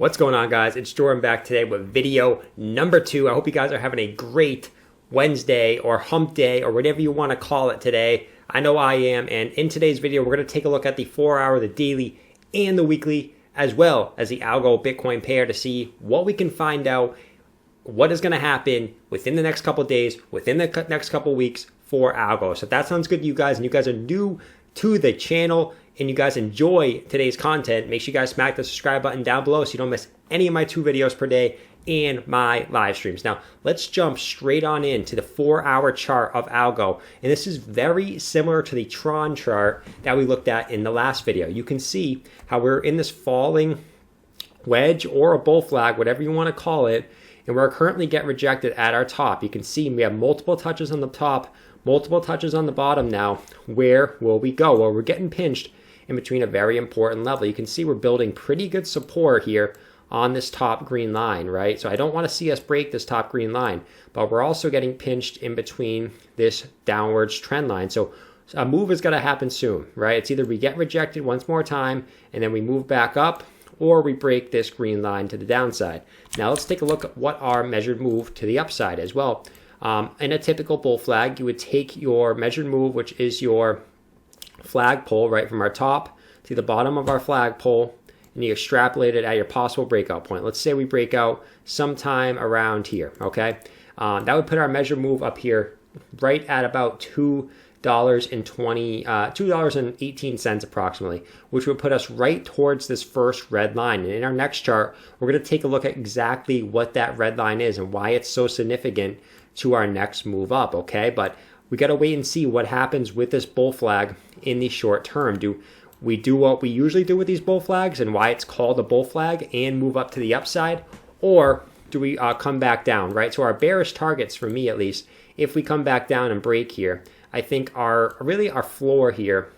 What's going on, guys? It's Jordan back today with video number 2. I hope you guys are having a great Wednesday or hump day or whatever you want to call it today. I know I am, and in today's video, we're going to take a look at the 4-hour, the daily, and the weekly, as well as the Algo Bitcoin pair to see what we can find out, what is going to happen within the next couple of days, within the next couple of weeks for Algo. So if that sounds good to you guys, and you guys are new to the channel, and you guys enjoy today's content, make sure you guys smack the subscribe button down below so you don't miss any of my 2 videos per day and my live streams. Now, let's jump straight on into the 4-hour chart of Algo. And this is very similar to the Tron chart that we looked at in the last video. You can see how we're in this falling wedge or a bull flag, whatever you want to call it, and we're currently getting rejected at our top. You can see we have multiple touches on the top, multiple touches on the bottom now. Where will we go? Well, we're getting pinched in between a very important level. You can see we're building pretty good support here on this top green line, right? So I don't want to see us break this top green line, but we're also getting pinched in between this downwards trend line. So a move is going to happen soon, right? It's either we get rejected once more time and then we move back up, or we break this green line to the downside. Now let's take a look at what our measured move to the upside as well. In a typical bull flag, you would take your measured move, which is your flagpole, right from our top to the bottom of our flagpole, and you extrapolate it at your possible breakout point. Let's say we break out sometime around here, okay? That would put our measured move up here right at about $2.18 approximately, which would put us right towards this first red line. And in our next chart, we're going to take a look at exactly what that red line is and why it's so significant to our next move up, okay? But we got to wait and see what happens with this bull flag in the short term. Do we do what we usually do with these bull flags and why it's called a bull flag and move up to the upside? Or do we come back down, right? So our bearish targets, for me at least, if we come back down and break here, I think our floor here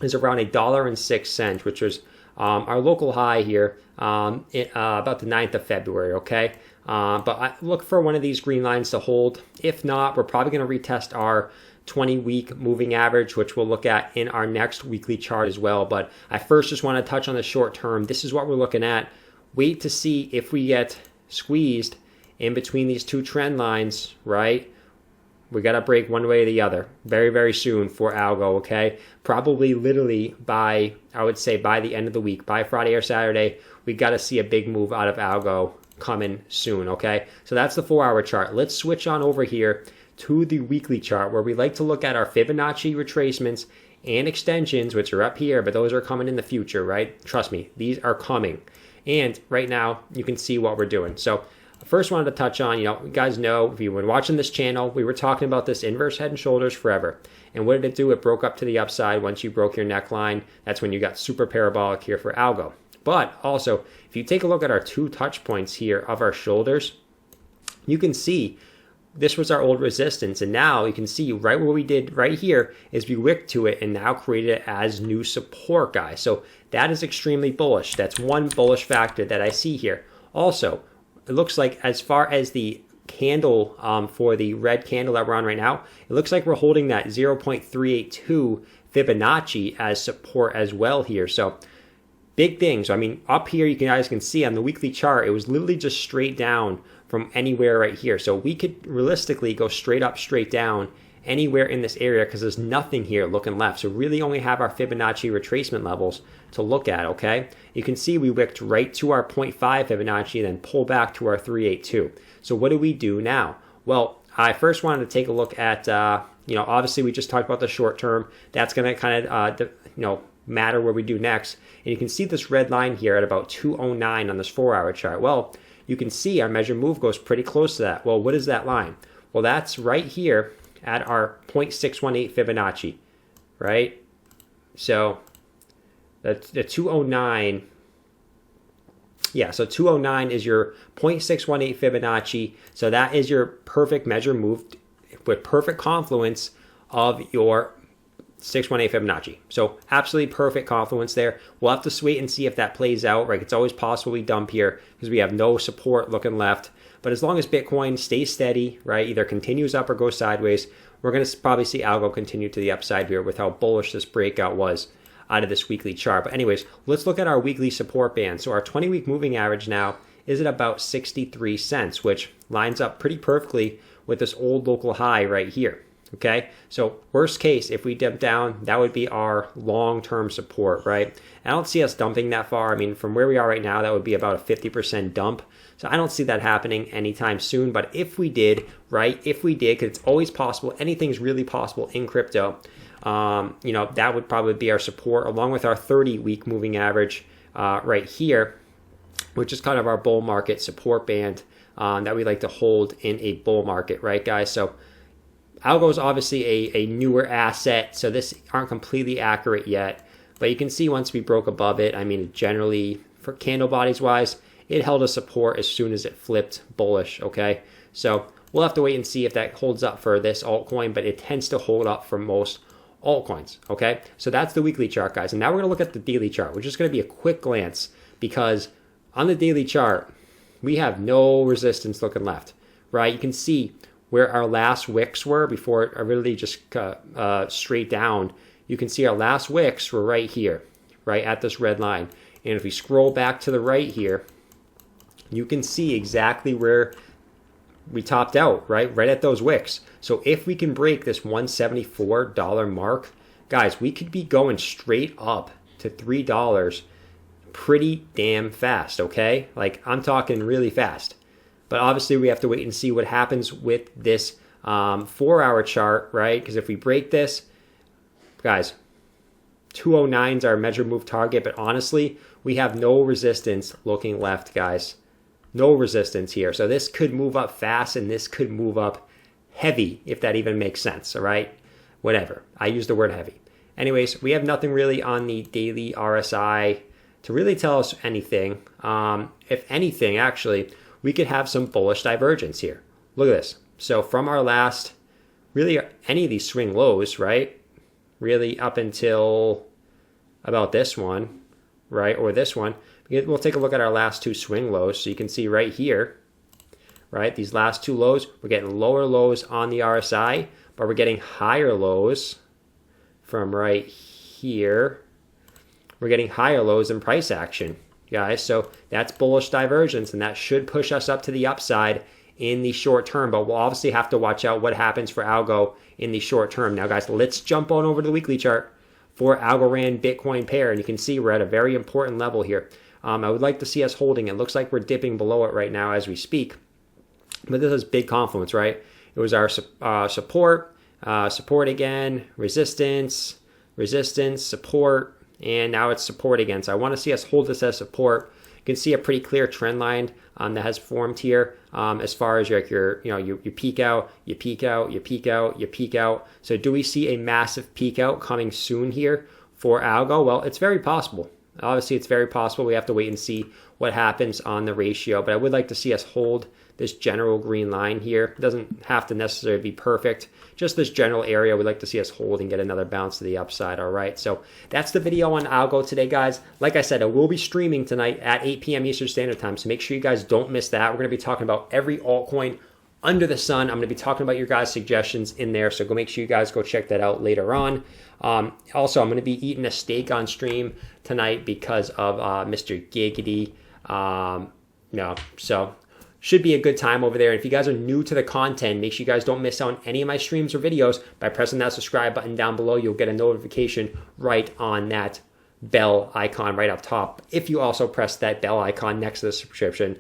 is around $1.06, which was our local high here about the 9th of February, okay? But I look for one of these green lines to hold. If not, we're probably going to retest our 20-week moving average, which we'll look at in our next weekly chart as well. But I first just want to touch on the short term. This is what we're looking at. Wait to see if we get squeezed in between these 2 trend lines, right? We got to break one way or the other very, very soon for Algo, okay? Probably literally by, I would say, by the end of the week, by Friday or Saturday, we got to see a big move out of Algo coming soon, okay? So that's the 4-hour chart. Let's switch on over here to the weekly chart, where we like to look at our Fibonacci retracements and extensions, which are up here, but those are coming in the future, right? Trust me, these are coming. And right now, you can see what we're doing. So first wanted to touch on, you guys know, if you've been watching this channel, we were talking about this inverse head and shoulders forever. And what did it do? It broke up to the upside. Once you broke your neckline, that's when you got super parabolic here for Algo. But also, if you take a look at our 2 touch points here of our shoulders, you can see this was our old resistance. And now you can see right what we did right here is we wicked to it and now created it as new support, guys. So that is extremely bullish. That's one bullish factor that I see here. Also, it looks like as far as the candle for the red candle that we're on right now, it looks like we're holding that 0.382 Fibonacci as support as well here. So big things. I mean, up here, you guys can see on the weekly chart, it was literally just straight down from anywhere right here. So we could realistically go straight up, straight down anywhere in this area because there's nothing here looking left. So really only have our Fibonacci retracement levels to look at, okay? You can see we wicked right to our 0.5 Fibonacci, then pull back to our 382. So what do we do now? Well, I first wanted to take a look at, obviously we just talked about the short term. That's going to kind of, matter where we do next. And you can see this red line here at about 209 on this 4-hour chart. Well, you can see our measured move goes pretty close to that. Well, what is that line? Well, that's right here at our 0.618 Fibonacci, right? So the 209, yeah, so 209 is your 0.618 Fibonacci. So that is your perfect measure move with perfect confluence of your 618 Fibonacci. So absolutely perfect confluence there. We'll have to wait and see if that plays out, right? It's always possible we dump here because we have no support looking left. But as long as Bitcoin stays steady, right, either continues up or goes sideways, we're going to probably see Algo continue to the upside here with how bullish this breakout was out of this weekly chart. But anyways, let's look at our weekly support band. So our 20-week moving average now is at about 63 cents, which lines up pretty perfectly with this old local high right here. Okay, so worst case, if we dip down, that would be our long-term support, right? I don't see us dumping that far. I mean, from where we are right now, that would be about a 50% dump. So I don't see that happening anytime soon. But if we did, right, if we did, because it's always possible, anything's really possible in crypto, that would probably be our support, along with our 30-week moving average right here, which is kind of our bull market support band that we like to hold in a bull market, right, guys? So Algo is obviously a newer asset, so this aren't completely accurate yet. But you can see once we broke above it, I mean, generally, for candle bodies wise, it held a support as soon as it flipped bullish, okay? So we'll have to wait and see if that holds up for this altcoin, but it tends to hold up for most altcoins, okay? So that's the weekly chart, guys. And now we're going to look at the daily chart, which is going to be a quick glance, because on the daily chart, we have no resistance looking left, right? You can see where our last wicks were before it really just straight down. You can see our last wicks were right here, right at this red line. And if we scroll back to the right here, you can see exactly where we topped out, right at those wicks. So if we can break this $174 mark, guys, we could be going straight up to $3 pretty damn fast, okay? Like, I'm talking really fast. But obviously, we have to wait and see what happens with this 4-hour chart, right? Because if we break this, guys, 209 is our measure move target. But honestly, we have no resistance looking left, guys. No resistance here. So this could move up fast, and this could move up heavy, if that even makes sense, all right? Whatever. I use the word heavy. Anyways, we have nothing really on the daily RSI to really tell us anything. If anything, actually, we could have some bullish divergence here. Look at this. So from our last, really any of these swing lows, right? Really up until about this one, right? Or this one. We'll take a look at our last two swing lows. So you can see right here, right? These last two lows, we're getting lower lows on the RSI, but we're getting higher lows from right here. We're getting higher lows in price action, guys. So that's bullish divergence, and that should push us up to the upside in the short term. But we'll obviously have to watch out what happens for Algo in the short term. Now, guys, let's jump on over to the weekly chart for Algorand Bitcoin pair. And you can see we're at a very important level here. I would like to see us holding. It looks like we're dipping below it right now as we speak. But this is big confluence, right? It was our support, support again, resistance, resistance, support, and now it's support again. So I want to see us hold this as support. You can see a pretty clear trend line that has formed here as far as you peak out, you peak out, you peak out, you peak out. So do we see a massive peak out coming soon here for Algo? Well, it's very possible. Obviously, it's very possible. We have to wait and see what happens on the ratio, but I would like to see us hold this general green line here. It doesn't have to necessarily be perfect. Just this general area, we'd like to see us hold and get another bounce to the upside, all right? So that's the video on Algo today, guys. Like I said, I will be streaming tonight at 8 p.m. Eastern Standard Time, so make sure you guys don't miss that. We're going to be talking about every altcoin under the sun. I'm going to be talking about your guys' suggestions in there, so make sure you guys go check that out later on. Also, I'm going to be eating a steak on stream tonight because of Mr. Giggity. So should be a good time over there. And if you guys are new to the content, make sure you guys don't miss out on any of my streams or videos by pressing that subscribe button down below. You'll get a notification right on that bell icon right up top. If you also press that bell icon next to the subscription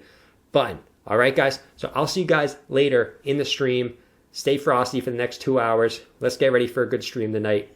button. All right, guys. So I'll see you guys later in the stream. Stay frosty for the next 2 hours. Let's get ready for a good stream tonight.